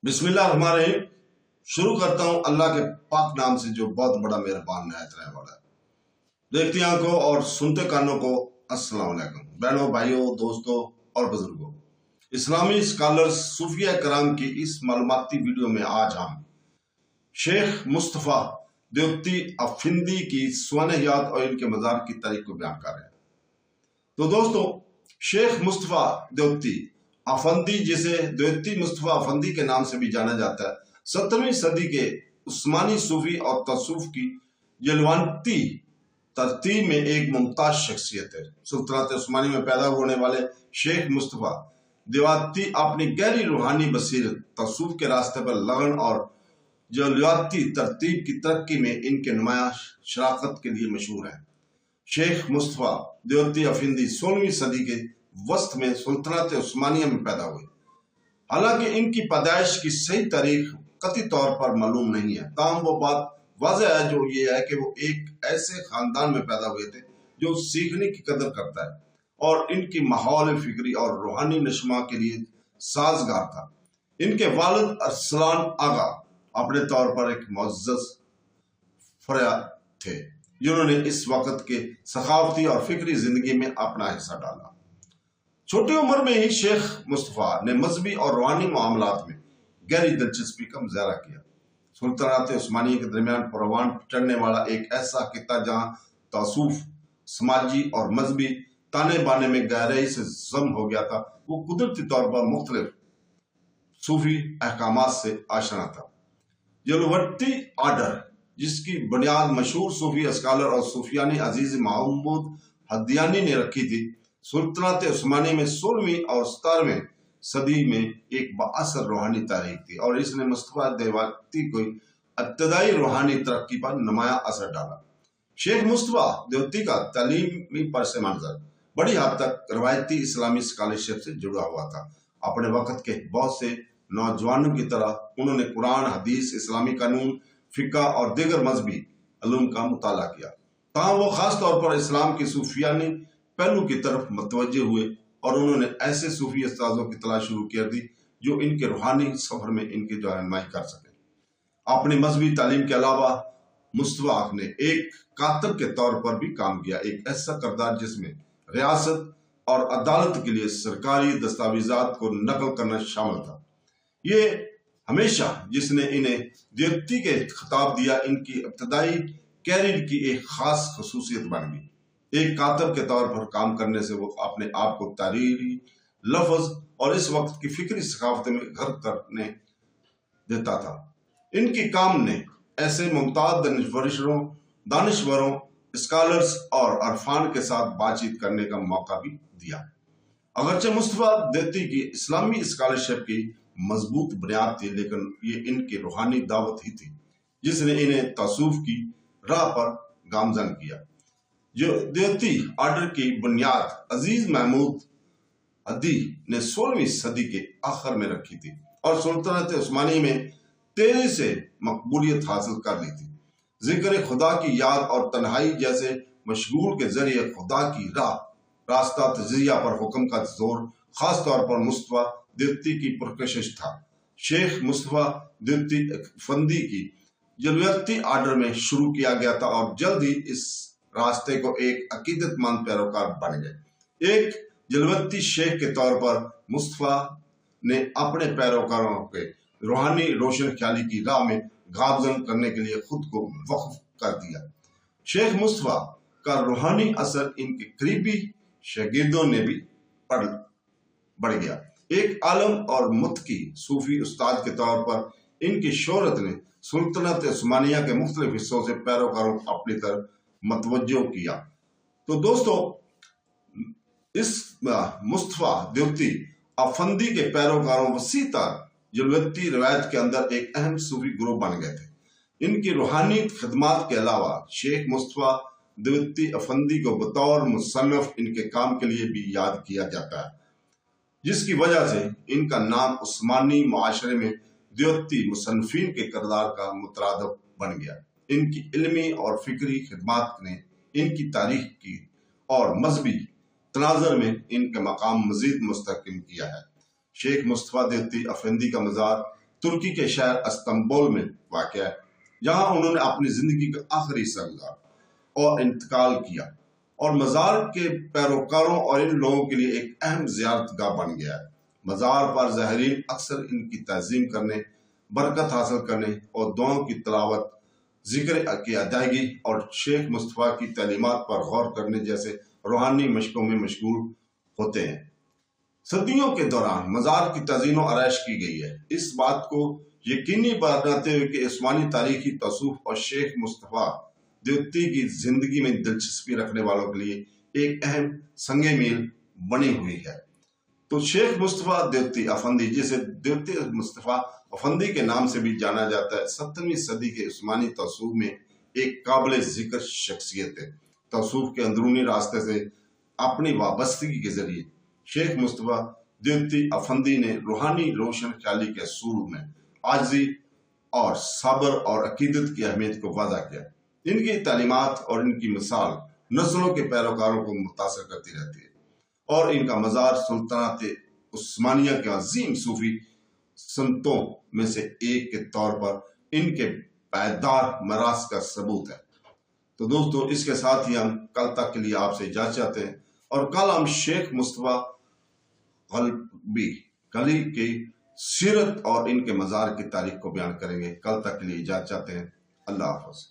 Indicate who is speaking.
Speaker 1: बिस्मिल्लाह रहमान रहीम। शुरू करता हूँ अल्लाह के पाक नाम से जो बहुत बड़ा मेहरबान निहायत रहने वाला है। देखती आंखों और सुनते कानों को अस्सलाम वालेकुम। बहनों, भाइयों, दोस्तों और बुजुर्गों, इस्लामी स्कॉलर्स सूफिया कराम की इस मालूमाती वीडियो में आज हम शेख मुस्तफ़ा देवती अफिंदी की स्वानहयात और इनके मज़ार की तारीख को बयान कर रहे हैं। तो दोस्तों, शेख मुस्तफ़ा देवती अफंदी, जिसे देवती मुस्तफ़ा अफंदी के नाम से भी जाना जाता है, 17वीं सदी के उस्मानी सूफी और तसूफ की जलवंती तरतीब में एक मुमताज शख्सियत है। सुल्तानत उस्मानी में पैदा होने वाले शेख मुस्तफ़ा देवती अपनी गहरी रूहानी बसीरत, तसूफ के रास्ते पर लगन और जलवती तरतीब की तरक्की में इनके नुमाया शराकत के लिए मशहूर है। शेख मुस्तफ़ा देवती अफिंदी 16वीं सदी के वस्त में सुल्तानत उस्मानिया में पैदा हुए। हालांकि इनकी पैदाइश की सही तारीख कतई तौर पर मालूम नहीं है, ताहम वो बात वाज़ह है जो ये है कि वो एक ऐसे खानदान में पैदा हुए थे जो सीखने की कदर करता है और इनकी माहौल फिक्री और रूहानी नशमा के लिए साजगार था। इनके वालिद अरसलान आगा अपने तौर पर एक मुअज़्ज़ज़ फरिया थे जिन्होंने इस वक्त के सखावती और फिक्री जिंदगी में अपना हिस्सा डाला। छोटी उम्र में ही शेख मुस्तफ़ा ने मजहबी और रूहानी मामलात में गहरी दिलचस्पी का मुजाहरा किया। सुल्तानत उस्मानिया के दरमियान परवान चढ़ने वाला एक ऐसा किता जहाँ तसूफ समाजी और मजहबी ताने बाने में गहराई से जम हो गया था, वो कुदरती तौर पर मुख्तलिफ सूफी अहकामात से आशना था। जलवती आर्डर, जिसकी बुनियाद मशहूर सूफी स्कॉलर और सूफियानी अजीज महमूद हदियानी ने रखी थी, सुल्तानत उस्मानिया में 16वीं और 17वीं सदी में एक बाअसर रूहानी तारीख थी और इसने मुस्तफ़ा देवती को इब्तदाई रूहानी तरक्की पर नुमाया असर डाला। शेख मुस्तफ़ा देवती का तालीमी पस मंजर बड़ी हद तक रवायती इस्लामी स्कॉलरशिप से जुड़ा हुआ था। अपने वक्त के बहुत से नौजवानों की तरह उन्होंने कुरान, हदीस, इस्लामी कानून, फिक़्ह और दीगर मजहबी इल्म का मुताला किया। ताहम वो खास तौर पर इस्लाम की सूफियानी पहलू की तरफ मुतवज्जे हुए और उन्होंने ऐसे सूफी उस्तादों की तलाश शुरू कर दी जो इनके रूहानी सफर में इनकी रहनुमाई कर सके। अपनी मजहबी तालीम के अलावा मुस्तफ़ा ने एक कातब के तौर पर भी काम किया, एक ऐसा किरदार जिसमें रियासत और अदालत के लिए सरकारी दस्तावेजात को नकल करना शामिल था। ये हमेशा जिसने इन्हें देवती के खिताब दिया, इनकी इब्तदाई कैरियर की एक खास खसूसियत बन गई। एक कातब के तौर पर काम करने से वो अपने आप को तारीरी लफ्ज और इस वक्त की फिक्री सकाफत में घर करने देता था। इनकी काम ने ऐसे मुमताज दानिश्वरों, स्कॉलर्स और अरफान के साथ बातचीत करने का मौका भी दिया। अगरचे मुस्तफ़ा देवती की इस्लामी स्कॉलरशिप की मजबूत बुनियाद थी, लेकिन ये इनकी रूहानी दावत ही थी जिसने इन्हें तसूफ की राह पर गामजन किया। जो देवती आर्डर की बुनियाद अजीज महमूद हदी ने 16वीं सदी के आखिर में रखी थी और सुल्तानत उस्मानी में तेजी से मकबूलियत हासिल कर ली थी। जिक्र खुदा की याद और तन्हाई जैसे मशगूल के जरिए खुदा की रास्ता तजिया पर हुक्म का जोर खास तौर पर मुस्तफ़ा देवती की पुरकशिश था। शेख मुस्तफ़ा देवती फंदी की जलवती आर्डर में शुरू किया गया था और जल्द ही इस रास्ते को एक अकीदतमंद पैरोकार बन गए। एक जलवती शेख के तौर पर मुस्तफ़ा ने अपने पैरोकारों के रूहानी रोशन ख्याली की राह में गामजन करने के लिए खुद को वक्फ कर दिया। शेख मुस्तफ़ा का रूहानी असर इनके करीबी शागिर्दों ने भी बढ़ गया। एक आलम और मुत्की सूफी उस्ताद के तौर पर इनकी शोहरत ने सुल्तानत उस्मानिया के मुख्तलिफ हिस्सों से पैरोकारों को अपनी तरफ मतवज्जो किया। तो दोस्तों, इस मुस्तफ़ा देवती अफंदी के पैरोकारों वसीता जलवती रवायत के अंदर एक अहम सूफी ग्रुप बन गए थे। इनकी रूहानी खिदमात के अलावा शेख मुस्तफ़ा देवती अफंदी को बतौर मुसन्नफ इनके काम के लिए भी याद किया जाता है, जिसकी वजह से इनका नाम उस्मानी मुआशरे में देवती मुसन्नफीन के किरदार का मुतरादफ बन गया। इनकी इल्मी और फिक्री खिदमात ने इनकी तारीख की और मजहबी तनाजर में इनका मकाम मजीद मुस्तहकम किया है। शेख मुस्तफ़ा देवती अफंदी का मज़ार तुर्की के शहर इस्तांबुल में वाक़या है, जहाँ उन्होंने अपनी ज़िंदगी का आखिरी हिस्सा गुजारा और इंतकाल किया, और मज़ार के पैरोकारों और इन लोगों के लिए एक अहम ज़ियारतगाह बन गया है। मज़ार पर ज़ाहिरीन अक्सर इनकी तज़ीम करने, बरकत हासिल करने और दुआओं की तिलावत, जिक्र की अदायगी और शेख मुस्तफ़ा की तालीमात पर गौर करने जैसे रूहानी मशकों में मशगूल होते हैं। सदियों के दौरान मज़ार की तज़ीन व आरائش की गई है, इस बात को यकीनी बनाते हुए कि उस्मानी तारीखी तसूफ और शेख मुस्तफ़ा देवती की जिंदगी में दिलचस्पी रखने वालों के लिए एक अहम संगे मील बनी हुई है। तो शेख मुस्तफ़ा देवती अफंदी, जिसे देवती मुस्तफ़ा अफंदी के नाम से भी जाना जाता है, 17वीं सदी के उस्मानी तसूफ में एक काबिल जिक्र शख्सियत है। तसूफ के अंदरूनी रास्ते से अपनी वाबस्तगी के जरिए शेख मुस्तफ़ा देवती अफंदी ने रूहानी रोशन ख्याली के असूल में आजिज़ी और सब्र और अकीदत की अहमियत को वाज़ा किया। इनकी तालीमात और इनकी मिसाल नस्लों के पैरोकारों को मुतासर करती रहती है, और इनका मज़ार सुल्तानत उस्मानिया के अजीम सूफी संतों में से एक के तौर पर इनके पायदार मरास का सबूत है। तो दोस्तों, इसके साथ ही हम कल तक के लिए आपसे इजाज़त चाहते हैं, और कल हम शेख मुस्तफ़ा ग़ल्बी कली की सीरत और इनके मज़ार की तारीख को बयान करेंगे। कल तक के लिए इजाज़त चाहते हैं। अल्लाह हाफ़िज़।